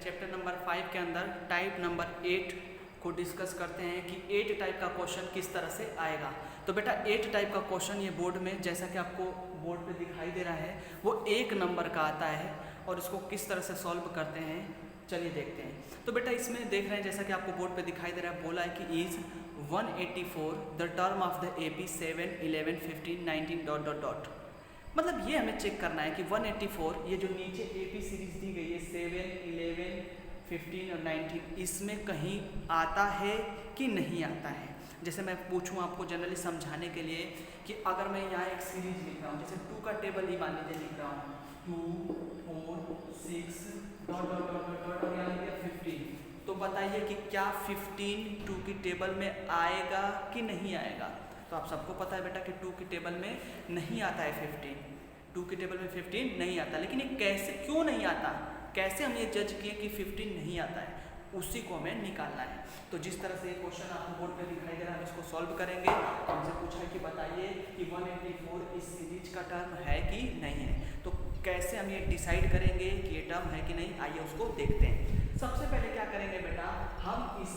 Chapter number 5 के अंदर type number 8 को डिस्कस करते हैं कि 8 टाइप का क्वेश्चन किस तरह से आएगा। तो बेटा 8 टाइप का क्वेश्चन ये बोर्ड में जैसा कि आपको बोर्ड पे दिखाई दे रहा है वो 1 नंबर का आता है और इसको किस तरह से सॉल्व करते हैं चलिए देखते हैं। तो बेटा इसमें देख रहे हैं जैसा कि आपको बोर्ड पे दिखाई दे रहा है, बोला है कि is 184 the term of the AP 7, 11, 15, 19 dot dot dot. मतलब ये हमें चेक करना है कि 184 ये जो नीचे AP सीरीज दी गई है 7, 11, 15 और 19 इसमें कहीं आता है कि नहीं आता है। जैसे मैं पूछूं आपको जनरली समझाने के लिए कि अगर मैं यहाँ एक सीरीज लिख रहा हूँ, जैसे 2 का टेबल ही मान लीजिए लिख रहा हूँ 2, 4, 6 डॉट डॉट डॉट डॉट और यहाँ लिख दिया 15, तो बताइए कि क्या 15 2 की टेबल में आएगा कि नहीं आएगा। तो आप सबको पता है बेटा कि 2 की टेबल में नहीं आता है 15, 2 की टेबल में 15 नहीं आता। लेकिन ये कैसे, क्यों नहीं आता, कैसे हम ये जज किए कि 15 नहीं आता है, उसी को हमें निकालना है। तो जिस तरह से ये क्वेश्चन आपको बोर्ड पे दिखाई दे रहा है हम इसको सॉल्व करेंगे। हमसे पूछा है कि बताइए कि 184 इस सीरीज का टर्म है कि नहीं है। तो कैसे हम ये डिसाइड करेंगे कि ये टर्म है कि नहीं, आइए उसको देखते हैं। सबसे पहले क्या करेंगे बेटा, हम इस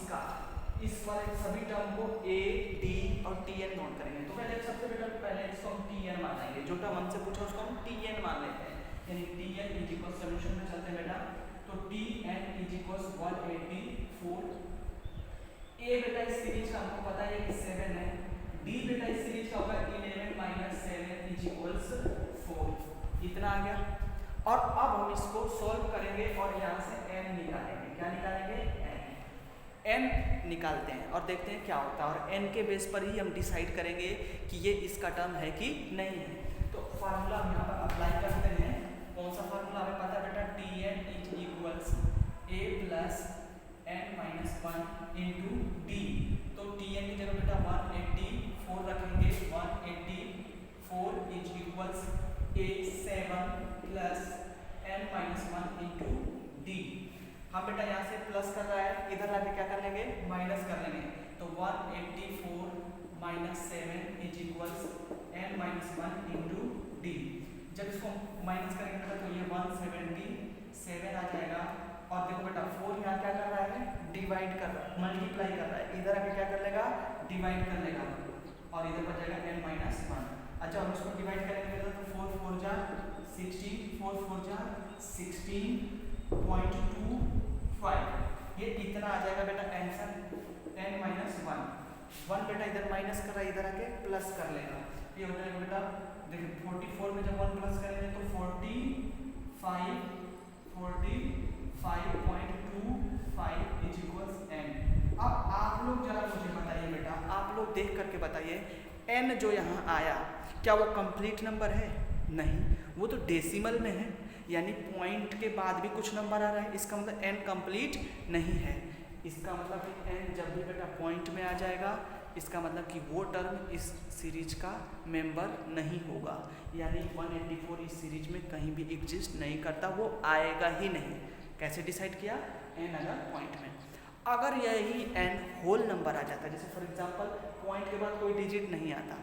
वाले सभी टर्म को A, D और Tn नोट करेंगे। तो सबसे पहले इसको हम Tn मान लेंगे, जो टर्म हमसे पूछा उसको हम Tn मान लेते हैं। यानी Tn इज इक्वल सॉल्यूशन में चलते हैं बेटा, तो Tn इज इक्वल 184। A बेटा इस सीरीज का हमको पता है कि 7 है, D बेटा इस सीरीज का होगा 11 माइनस 7 इज इक्वल्स 4, इतना आ गया। और अब हम इसको सॉल्व करेंगे और यहाँ से n निकालेंगे। क्या निकालेंगे, n निकालते हैं और देखते हैं क्या होता है, और n के बेस पर ही हम डिसाइड करेंगे कि ये इसका टर्म है कि नहीं है। तो फार्मूला हम यहाँ पर अप्लाई करते हैं। कौन सा फार्मूला हमें पता है बेटा, Tn is equals a plus n minus 1 into D. तो Tn की जगह बेटा 184 रखेंगे, 184 is equals a7 plus n minus 1 into D. हम बेटा यहाँ से प्लस कर रहा है, इधर आके क्या कर लेंगे, माइनस कर लेंगे। तो 184 minus 7 is equals n minus 1 into D. जब इसको माइनस करेंगे तो ये 177 आ जाएगा। और देखो बेटा 4 यहाँ क्या कर रहा है, डिवाइड कर रहा है, मल्टीप्लाई कर रहा है, इधर आके क्या कर लेगा, डिवाइड कर लेगा और इधर पर जाएगा n माइनस 1। अच्छा हम इसको डिवाइड करेंगे तो 4 4 जा 16, 4 4 जा 16.25, ये इतना आ जाएगा बेटा आंसर n माइनस 1 बेटा इधर माइनस कर रहा है, इधर आके प्लस कर लेगा। ये हो जाएगा बेटा देखिए 44 में जब 1 प्लस करेंगे तो 45.25 इज इक्वल्स n। अब आप लोग जरा मुझे बताइए बेटा, आप लोग देख करके बताइए n जो यहाँ आया क्या वो कंप्लीट नंबर है, नहीं, वो तो डेसिमल में है, यानी पॉइंट के बाद भी कुछ नंबर आ रहा है, इसका मतलब n कंप्लीट नहीं है। इसका मतलब कि n जब भी बेटा पॉइंट में आ जाएगा इसका मतलब कि वो टर्म इस सीरीज का मेंबर नहीं होगा, यानी 184 इस सीरीज में कहीं भी एग्जिस्ट नहीं करता, वो आएगा ही नहीं। कैसे डिसाइड किया, n अगर पॉइंट में, अगर यही n होल नंबर आ जाता है, जैसे फॉर एग्जांपल पॉइंट के बाद कोई डिजिट नहीं आता,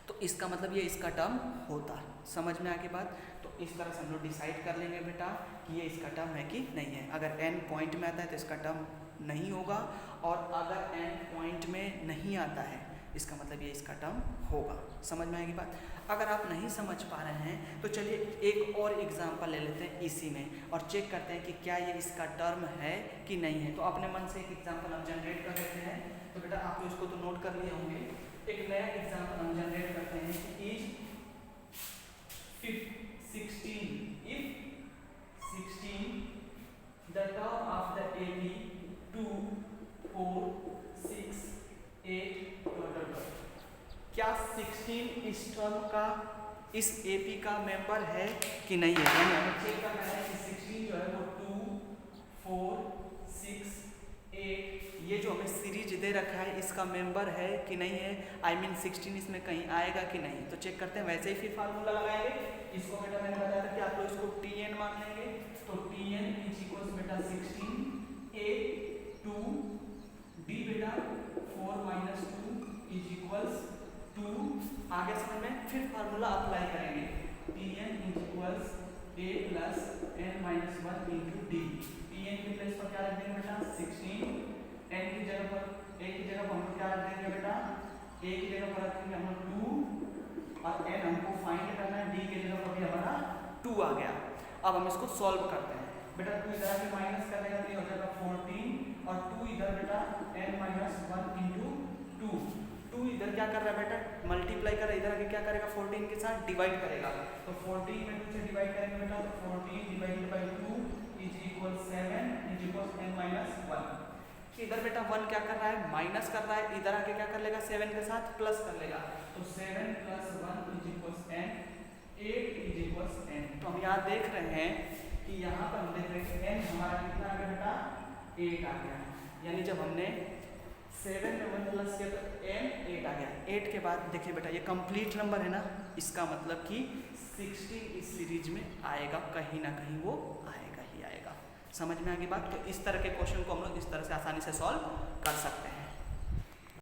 तो इसका मतलब ये इसका टर्म होता। समझ में आगे बात। तो इस तरह से हम लोग डिसाइड कर लेंगे बेटा कि ये इसका टर्म है कि नहीं है। अगर n पॉइंट में आता है तो इसका टर्म नहीं होगा, और अगर n पॉइंट में नहीं आता है इसका मतलब ये इसका टर्म होगा। समझ में आएगी बात। अगर आप नहीं समझ पा रहे हैं तो चलिए एक और एग्जांपल ले लेते हैं इसी में और चेक करते हैं कि क्या ये इसका टर्म है कि नहीं है। तो अपने मन से एक एग्जांपल हम जनरेट कर लेते हैं। तो बेटा आप इसको तो नोट कर लिए होंगे। एक नया एग्जांपल हम जनरेट करते हैं कि is 16 if 16 the term of the AP 2, 4, 6, 8 क्या 16 इस टर्म का इस AP का मेंबर है कि नहीं है। यानी हमें चेक करना है कि 16 जो है वो 2, 4, 6, 8 ये जो हमें सीरीज दे रखा है इसका मेंबर है कि नहीं है, आई मीन 16 इसमें कहीं आएगा कि नहीं। तो चेक करते हैं। वैसे ही फिर फार्मूला लगाएंगे। इसको बेटा मैंने बताया था कि आप लोग इसको Tn मान लेंगे। तो Tn इज इक्वल्स बेटा 16 A 2 D बेटा 4 माइनस 2 इज इक्वल्स 2। आगे समझ में फिर फार्मूला अप्लाई करेंगे। Tn is equals A plus n minus 1 into D. Tn ए की जगह पर हम लोग क्या रख देंगे बेटा, ए की जगह पर रखेंगे हम लोग 2 और n हमको फाइंड करना है, d की जगह पर भी हमारा 2 आ गया। अब हम इसको सॉल्व करते हैं बेटा। 2 इधर आके माइनस कर देगा तो ये हो जाएगा 14 और 2 इधर बेटा n माइनस 1 इंटू 2। 2 इधर क्या कर रहा है बेटा, मल्टीप्लाई कर रहा है, इधर आके क्या करेगा 14 के साथ डिवाइड करेगा। तो 14 में 2 से डिवाइड करेंगे बेटा तो 14 divided by 2 is equal 7 is equal n minus 1। इधर बेटा 1 क्या कर रहा है, माइनस कर रहा है, इधर आके क्या कर लेगा 7 के साथ प्लस कर लेगा। तो 7 plus 1 is equal n, 8 is equal n। तो हम यहाँ देख रहे हैं कि यहाँ पर हम देख रहे हैं n हमारा कितना आ गया बेटा 8 आ गया। यानी जब हमने 7 में 1 प्लस किया तो n 8 आ गया। 8 के बाद देखिए बेटा ये कंप्लीट नंबर है ना, इसका मतलब कि 16 इस सीरीज में आएगा, कहीं ना कहीं वो आएगा ही आएगा। समझ में आ गई बात। तो इस तरह के क्वेश्चन को हम लोग इस तरह से आसानी से सॉल्व कर सकते हैं।